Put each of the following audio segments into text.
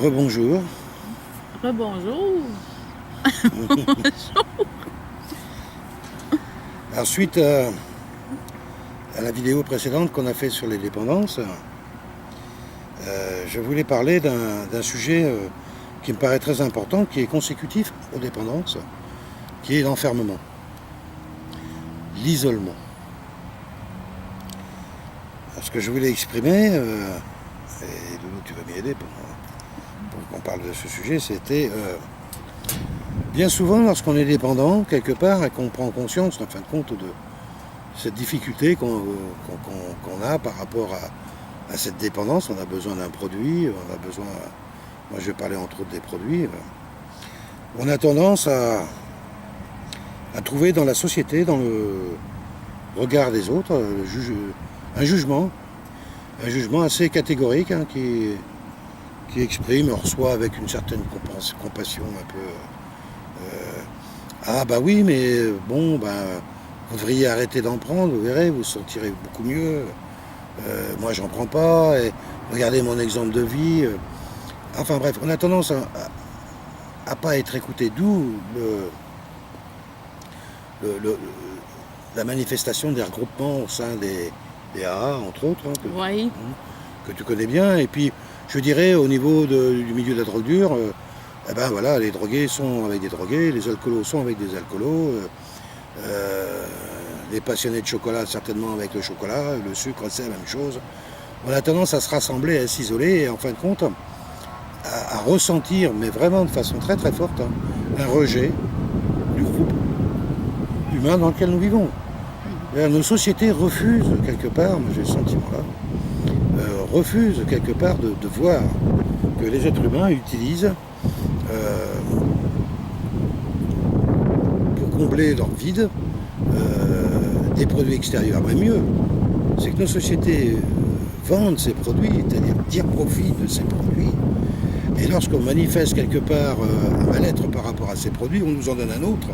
Rebonjour. Rebonjour. Alors suite à la vidéo précédente qu'on a fait sur les dépendances, je voulais parler d'un sujet qui me paraît très important, qui est consécutif aux dépendances, qui est l'enfermement, l'isolement. Ce que je voulais exprimer, et Loulou tu vas m'y aider pour qu'on parle de ce sujet, c'était bien souvent lorsqu'on est dépendant quelque part et qu'on prend conscience en fin de compte de cette difficulté qu'on a par rapport à cette dépendance, on a besoin d'un produit, on a besoin, moi je vais parler entre autres des produits, on a tendance à trouver dans la société, dans le regard des autres, un jugement assez catégorique qui exprime, reçoit avec une certaine compassion un peu. Ah bah oui, mais bon, bah, vous devriez arrêter d'en prendre, vous verrez, vous vous sentirez beaucoup mieux. Moi j'en prends pas, et regardez mon exemple de vie. Enfin bref, on a tendance à pas être écouté, d'où la manifestation des regroupements au sein des AA, entre autres, Oui. que tu connais bien. Et puis, je dirais, au niveau du milieu de la drogue dure, eh ben voilà, les drogués sont avec des drogués, les alcoolos sont avec des alcoolos, les passionnés de chocolat certainement avec le chocolat, le sucre c'est la même chose. On a tendance à se rassembler, à s'isoler et en fin de compte à ressentir, mais vraiment de façon très très forte, un rejet du groupe humain dans lequel nous vivons. Nos sociétés refusent quelque part, moi j'ai ce sentiment-là, refusent quelque part de voir que les êtres humains utilisent pour combler leur vide des produits extérieurs. Mais mieux, c'est que nos sociétés vendent ces produits, c'est-à-dire tirent profit de ces produits. Et lorsqu'on manifeste quelque part un mal-être par rapport à ces produits, on nous en donne un autre,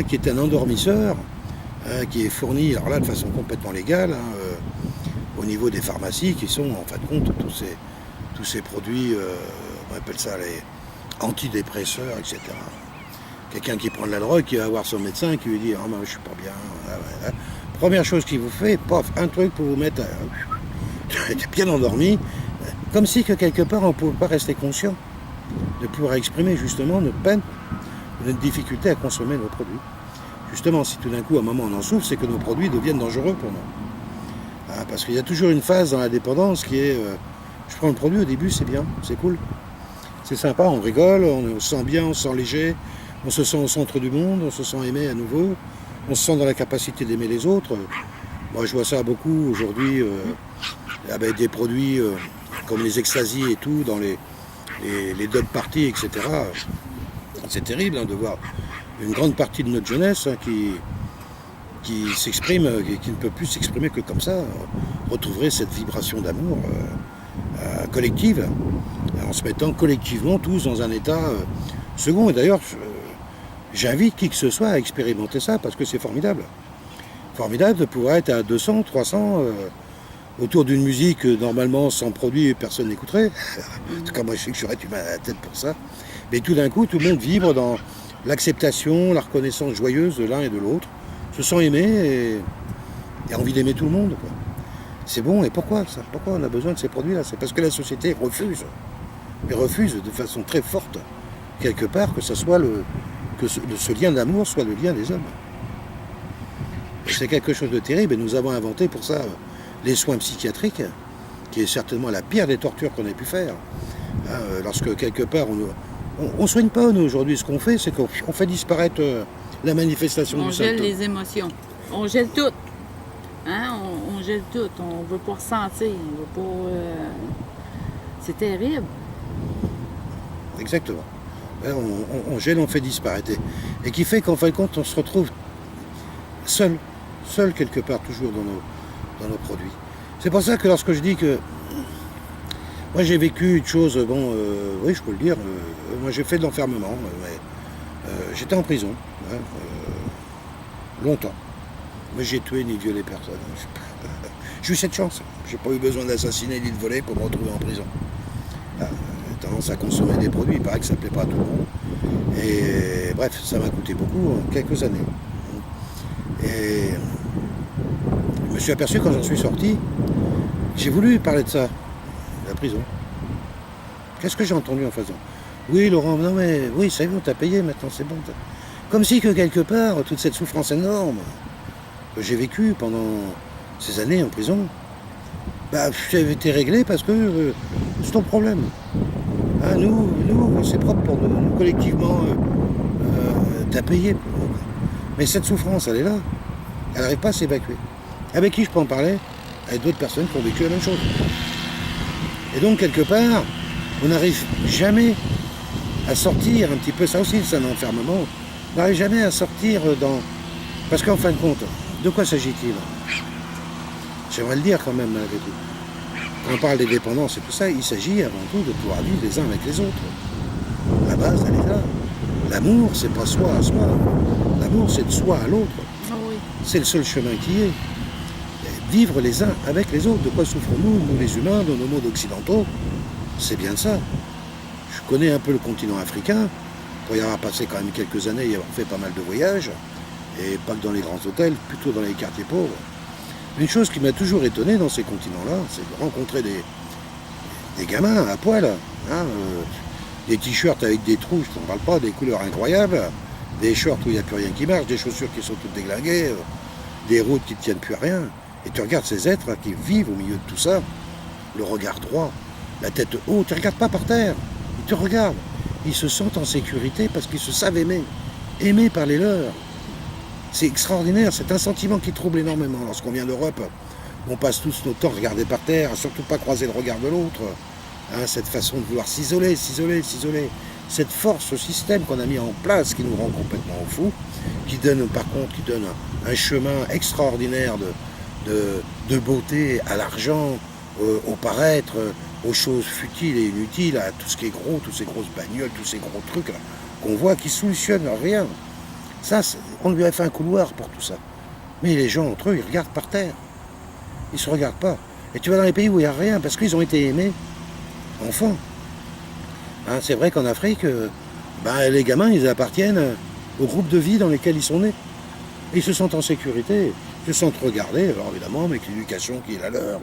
qui est un endormisseur, qui est fourni, alors là de façon complètement légale, au niveau des pharmacies, qui sont en fin de compte tous ces produits, on appelle ça les antidépresseurs, etc. Quelqu'un qui prend de la drogue, qui va voir son médecin, qui lui dit « Ah, moi je suis pas bien. » Première chose qu'il vous fait, pof, un truc pour vous mettre bien endormi, comme si que quelque part on ne pouvait pas rester conscient de pouvoir exprimer justement notre peine, notre difficulté à consommer nos produits. Justement, si tout d'un coup, à un moment, on en souffre, c'est que nos produits deviennent dangereux pour nous. Parce qu'il y a toujours une phase dans la dépendance qui est je prends le produit au début, c'est bien, c'est cool. C'est sympa, on rigole, on se sent bien, on se sent léger, on se sent au centre du monde, on se sent aimé à nouveau, on se sent dans la capacité d'aimer les autres. Moi, je vois ça beaucoup aujourd'hui avec des produits comme les ecstasy et tout, dans les dub parties, etc. C'est terrible de voir une grande partie de notre jeunesse qui s'exprime, qui ne peut plus s'exprimer que comme ça, retrouverait cette vibration d'amour collective, en se mettant collectivement tous dans un état second. Et d'ailleurs, j'invite qui que ce soit à expérimenter ça, parce que c'est formidable. Formidable de pouvoir être à 200, 300, autour d'une musique normalement sans produit, personne n'écouterait. En tout cas, moi je sais que j'aurais du mal à la tête pour ça. Mais tout d'un coup, tout le monde vibre dans l'acceptation, la reconnaissance joyeuse de l'un et de l'autre, se sent aimé et a envie d'aimer tout le monde, quoi. C'est bon, et pourquoi ça? Pourquoi on a besoin de ces produits-là? C'est parce que la société refuse, mais refuse de façon très forte, quelque part, que ce lien d'amour soit le lien des hommes. C'est quelque chose de terrible, et nous avons inventé pour ça les soins psychiatriques, qui est certainement la pire des tortures qu'on ait pu faire. Lorsque quelque part on ne soigne pas, nous, aujourd'hui. Ce qu'on fait, c'est qu'on fait disparaître la manifestation du symptôme. On gèle les émotions. On gèle tout. On gèle tout. On ne veut pas ressentir. On veut pas... C'est terrible. Exactement. On gèle, on fait disparaître. Et qui fait qu'en fin de compte, on se retrouve seul quelque part, toujours dans nos produits. C'est pour ça que lorsque je dis que moi j'ai vécu une chose, oui je peux le dire, moi j'ai fait de l'enfermement, mais j'étais en prison, longtemps. Mais j'ai tué ni violé personne. J'ai eu cette chance, j'ai pas eu besoin d'assassiner ni de voler pour me retrouver en prison. tendance à consommer des produits. Il paraît que ça ne plaît pas à tout le monde. Et bref, ça m'a coûté beaucoup en quelques années. Et je me suis aperçu quand j'en suis sorti, j'ai voulu parler de ça, de la prison. Qu'est-ce que j'ai entendu en faisant? Oui, Laurent, non mais oui, c'est bon, t'as payé maintenant, c'est bon. Comme si que quelque part, toute cette souffrance énorme que j'ai vécue pendant ces années en prison, bah, ça avait été réglé parce que c'est ton problème. Hein, nous, c'est propre pour nous, collectivement, t'as payé. Mais cette souffrance, elle est là. Elle n'arrive pas à s'évacuer. Avec qui je peux en parler? Avec d'autres personnes qui ont vécu la même chose. Et donc, quelque part, on n'arrive jamais à sortir un petit peu, ça aussi c'est un enfermement, on n'arrive jamais à sortir dans... Parce qu'en fin de compte, de quoi s'agit-il? J'aimerais le dire quand même, malgré tout. Quand on parle des dépendances et tout ça, il s'agit avant tout de pouvoir vivre les uns avec les autres. La base, elle est là. L'amour, c'est pas soi à soi. L'amour, c'est de soi à l'autre. Ah oui. C'est le seul chemin qui est. Vivre les uns avec les autres. De quoi souffrons-nous, nous les humains, dans nos mondes occidentaux? C'est bien ça. Je connais un peu le continent africain, pour y avoir passé quand même quelques années, y avoir fait pas mal de voyages, et pas que dans les grands hôtels, plutôt dans les quartiers pauvres. Une chose qui m'a toujours étonné dans ces continents-là, c'est de rencontrer des gamins à poil, hein, des t-shirts avec des trous, je t'en parle pas, des couleurs incroyables, des shorts où il n'y a plus rien qui marche, des chaussures qui sont toutes déglinguées, des routes qui ne tiennent plus à rien. Et tu regardes ces êtres qui vivent au milieu de tout ça, le regard droit, la tête haute, ils ne regardent pas par terre, ils te regardent. Ils se sentent en sécurité parce qu'ils se savent aimer, aimés par les leurs. C'est extraordinaire, c'est un sentiment qui trouble énormément. Lorsqu'on vient d'Europe, on passe tous notre temps à regarder par terre, à surtout pas croiser le regard de l'autre. Hein, cette façon de vouloir s'isoler. Cette force, ce système qu'on a mis en place qui nous rend complètement fous, qui donne par contre un chemin extraordinaire de beauté à l'argent, au paraître, aux choses futiles et inutiles, à tout ce qui est gros, toutes ces grosses bagnoles, tous ces gros trucs là, qu'on voit qui solutionnent rien. Ça, on lui a fait un couloir pour tout ça. Mais les gens entre eux, ils regardent par terre. Ils se regardent pas. Et tu vas dans les pays où il n'y a rien, parce qu'ils ont été aimés enfants. Hein, c'est vrai qu'en Afrique, les gamins, ils appartiennent au groupe de vie dans lesquels ils sont nés. Et ils se sentent en sécurité, ils se sentent regardés, alors évidemment, avec l'éducation qui est la leur,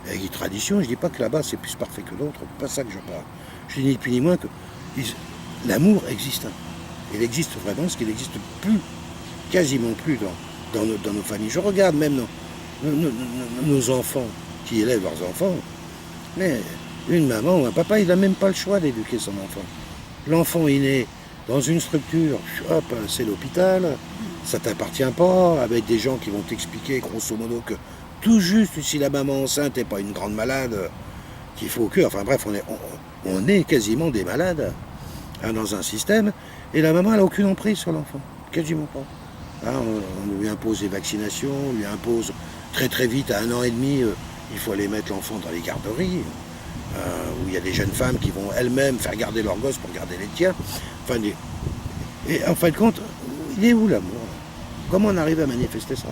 avec les traditions. Je ne dis pas que là-bas, c'est plus parfait que d'autres, c'est pas ça que je parle. Je dis ni plus ni moins que l'amour existe. Il existe vraiment, ce qu'il n'existe plus, quasiment plus dans nos familles. Je regarde même nos enfants qui élèvent leurs enfants, mais une maman ou un papa, il n'a même pas le choix d'éduquer son enfant. L'enfant est né dans une structure, hop, c'est l'hôpital, ça ne t'appartient pas, avec des gens qui vont t'expliquer grosso modo que tout juste si la maman enceinte n'est pas une grande malade, qu'il faut que, enfin bref, on est quasiment des malades hein, dans un système, et la maman elle n'a aucune emprise sur l'enfant, quasiment pas. Hein, on lui impose les vaccinations, on lui impose très très vite, à 1 an et demi, il faut aller mettre l'enfant dans les garderies, où il y a des jeunes femmes qui vont elles-mêmes faire garder leurs gosses pour garder les tiens. Enfin, et en fin de compte, il est où l'amour? Comment on arrive à manifester ça?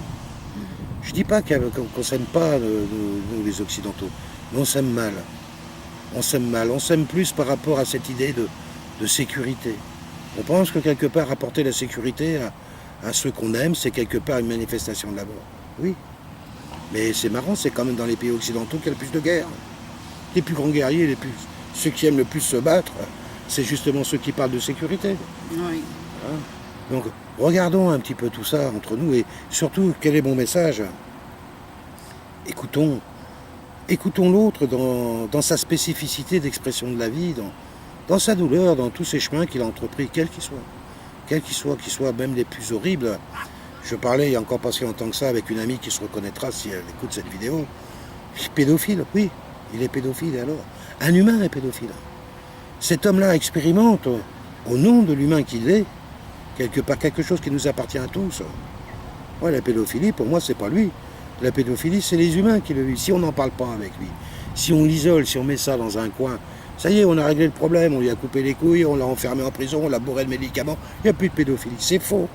Je dis pas qu'on s'aime pas, nous les Occidentaux, mais on s'aime mal. On s'aime mal, on s'aime plus par rapport à cette idée de sécurité. On pense que quelque part apporter la sécurité à ceux qu'on aime, c'est quelque part une manifestation de l'amour. Oui, mais c'est marrant, c'est quand même dans les pays occidentaux qu'il y a le plus de guerres. Les plus grands guerriers, ceux qui aiment le plus se battre, c'est justement ceux qui parlent de sécurité. Oui. Hein? Donc, regardons un petit peu tout ça entre nous et surtout, quel est mon message? Écoutons l'autre dans sa spécificité d'expression de la vie, dans sa douleur, dans tous ces chemins qu'il a entrepris, quels qu'ils soient même les plus horribles. Je parlais il n'y a encore pas si longtemps que ça avec une amie qui se reconnaîtra si elle écoute cette vidéo. Pédophile, oui, il est pédophile alors. Un humain est pédophile. Cet homme-là expérimente, au nom de l'humain qu'il est, quelque part quelque chose qui nous appartient à tous. Ouais, la pédophilie, pour moi, c'est pas lui. La pédophilie, c'est les humains qui le vivent. Si on n'en parle pas avec lui, si on l'isole, si on met ça dans un coin, ça y est, on a réglé le problème, on lui a coupé les couilles, on l'a enfermé en prison, on l'a bourré de médicaments, il n'y a plus de pédophilie. C'est faux.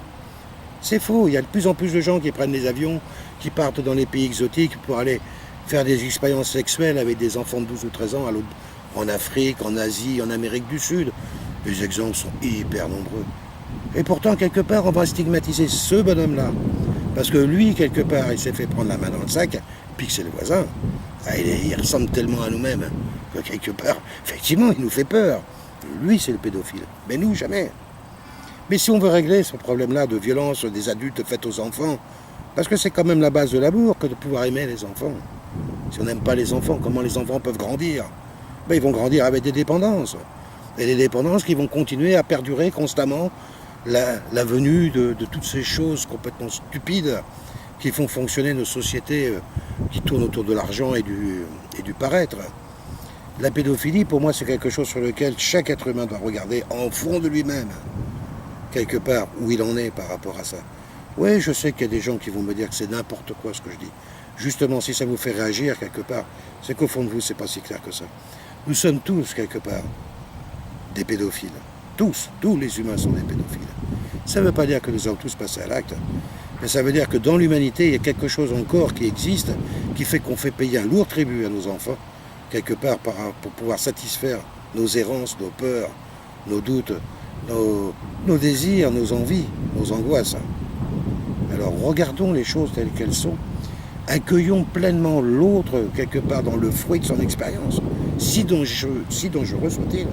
C'est faux. Il y a de plus en plus de gens qui prennent des avions, qui partent dans les pays exotiques pour aller faire des expériences sexuelles avec des enfants de 12 ou 13 ans en Afrique, en Asie, en Amérique du Sud. Les exemples sont hyper nombreux. Et pourtant, quelque part, on va stigmatiser ce bonhomme-là. Parce que lui, quelque part, il s'est fait prendre la main dans le sac, puis que c'est le voisin. Ah, il ressemble tellement à nous-mêmes que quelque part, effectivement, il nous fait peur. Lui, c'est le pédophile. Mais nous, jamais. Mais si on veut régler ce problème-là de violence des adultes faites aux enfants, parce que c'est quand même la base de l'amour que de pouvoir aimer les enfants. Si on n'aime pas les enfants, comment les enfants peuvent grandir? Ben, ils vont grandir avec des dépendances. Et des dépendances qui vont continuer à perdurer constamment la venue de toutes ces choses complètement stupides qui font fonctionner nos sociétés qui tournent autour de l'argent et du paraître. La pédophilie, pour moi, c'est quelque chose sur lequel chaque être humain doit regarder en fond de lui-même, quelque part, où il en est par rapport à ça. Oui, je sais qu'il y a des gens qui vont me dire que c'est n'importe quoi ce que je dis. Justement, si ça vous fait réagir quelque part, c'est qu'au fond de vous, c'est pas si clair que ça. Nous sommes tous, quelque part, des pédophiles. Tous les humains sont des pédophiles. Ça ne veut pas dire que nous allons tous passer à l'acte, mais ça veut dire que dans l'humanité, il y a quelque chose encore qui existe, qui fait qu'on fait payer un lourd tribut à nos enfants, quelque part, pour pouvoir satisfaire nos errances, nos peurs, nos doutes, nos désirs, nos envies, nos angoisses. Alors regardons les choses telles qu'elles sont, accueillons pleinement l'autre quelque part dans le fruit de son expérience, si dangereux soit-il.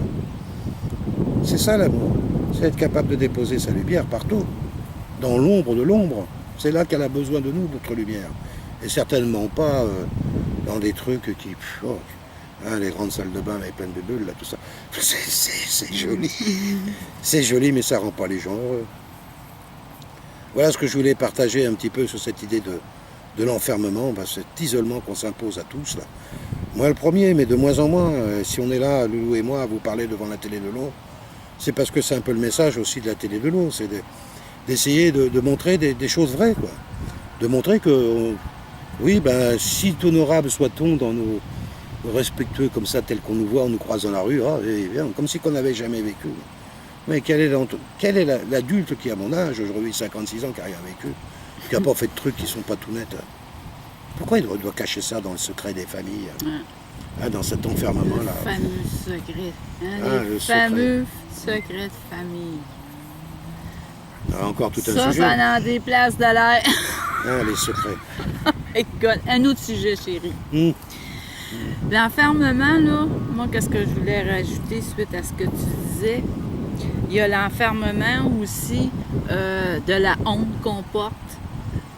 C'est ça l'amour, c'est être capable de déposer sa lumière partout, dans l'ombre de l'ombre. C'est là qu'elle a besoin de nous, notre lumière. Et certainement pas dans des trucs qui... les grandes salles de bain avec plein de bulles, là, tout ça. C'est joli. C'est joli, mais ça rend pas les gens heureux. Voilà ce que je voulais partager un petit peu sur cette idée de l'enfermement, cet isolement qu'on s'impose à tous, là. Moi le premier, mais de moins en moins, si on est là, Loulou et moi, à vous parler devant la télé de l'eau, c'est parce que c'est un peu le message aussi de la télé de l'eau, c'est d'essayer de montrer des choses vraies, quoi. De montrer que, oui, si honorable soit-on dans nos respectueux comme ça, tel qu'on nous voit, on nous croise dans la rue, comme si on n'avait jamais vécu. Mais quel est l'adulte qui, à mon âge, aujourd'hui 56 ans, qui n'a rien vécu, qui n'a pas fait de trucs qui ne sont pas tout nets? Pourquoi il doit cacher ça dans le secret des familles, dans cet enfermement-là? Le fameux secret. Les fameux secrets de famille. Encore tout un sujet. Ça en déplace de l'air. Les secrets. Écoute, un autre sujet, chérie. L'enfermement, là, moi, qu'est-ce que je voulais rajouter suite à ce que tu disais? Il y a l'enfermement aussi de la honte qu'on porte,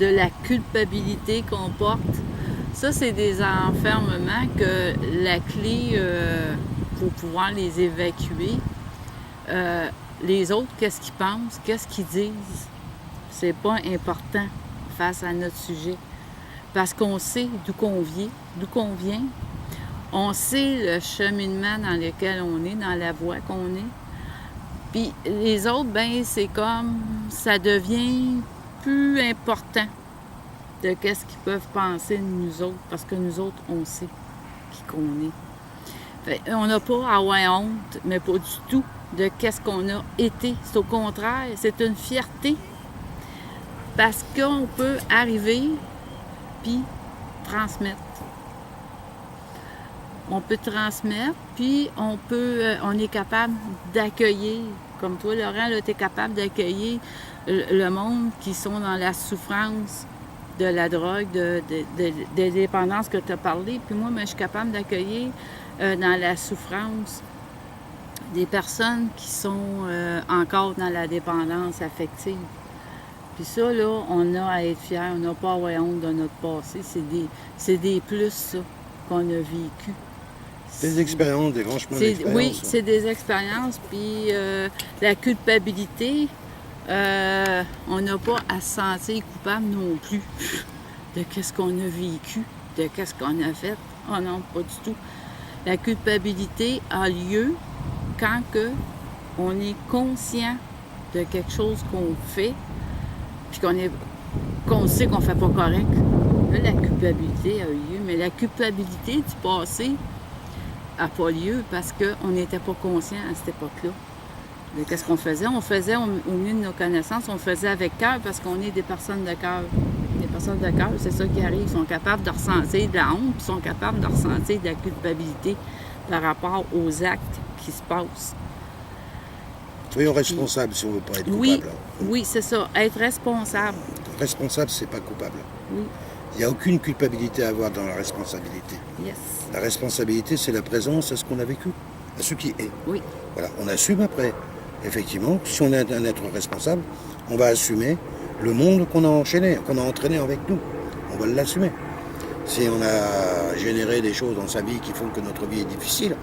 de la culpabilité qu'on porte. Ça, c'est des enfermements que la clé, pour pouvoir les évacuer, les autres, qu'est-ce qu'ils pensent, qu'est-ce qu'ils disent, c'est pas important face à notre sujet. Parce qu'on sait d'où qu'on vient, on sait le cheminement dans lequel on est, dans la voie qu'on est. Puis les autres, c'est comme, ça devient plus important de qu'est-ce qu'ils peuvent penser de nous autres, parce que nous autres, on sait qui qu'on est. Fait, on n'a pas à avoir honte, mais pas du tout, de qu'est-ce qu'on a été. C'est au contraire, c'est une fierté. Parce qu'on peut arriver puis transmettre. On peut transmettre, puis on est capable d'accueillir. Comme toi, Laurent, tu es capable d'accueillir le monde qui sont dans la souffrance de la drogue, de dépendance que tu as parlé. Puis moi, je suis capable d'accueillir dans la souffrance des personnes qui sont encore dans la dépendance affective. Puis ça, là, on a à être fiers, on n'a pas à avoir honte de notre passé. C'est des plus, ça, qu'on a vécu. Des expériences, des grands chemins d'expérience. Oui, c'est des expériences. Puis la culpabilité, on n'a pas à se sentir coupable non plus de qu'est-ce qu'on a vécu, de qu'est-ce qu'on a fait. Oh non, pas du tout. La culpabilité a lieu quand on est conscient de quelque chose qu'on fait, puis qu'on sait qu'on ne fait pas correct. Là, la culpabilité a eu lieu, mais la culpabilité du passé n'a pas lieu parce qu'on n'était pas conscient à cette époque-là. Mais qu'est-ce qu'on faisait? On faisait au milieu de nos connaissances, on faisait avec cœur parce qu'on est des personnes de cœur. Les personnes de cœur, c'est ça qui arrive. Ils sont capables de ressentir de la honte, puis ils sont capables de ressentir de la culpabilité. par rapport aux actes qui se passent. Soyons responsables si on ne veut pas être Oui, coupable. oui, c'est ça. Être responsable. Responsable, c'est pas coupable. Oui, Il n'y a aucune culpabilité à avoir dans la responsabilité. yes. La responsabilité, c'est la présence à ce qu'on a vécu, à ce qui est. Oui, Voilà, on assume après. Effectivement, si on est un être responsable, on va assumer le monde qu'on a enchaîné, qu'on a entraîné avec nous. On va l'assumer. Si on a généré des choses dans sa vie qui font que notre vie est difficile,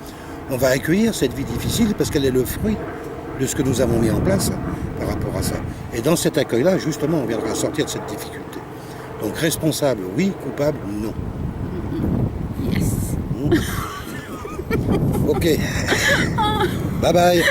on va accueillir cette vie difficile parce qu'elle est le fruit de ce que nous avons mis en place par rapport à ça. Et dans cet accueil-là, justement, on viendra sortir de cette difficulté. Donc responsable, oui, coupable, non. yes. Ok. Bye bye.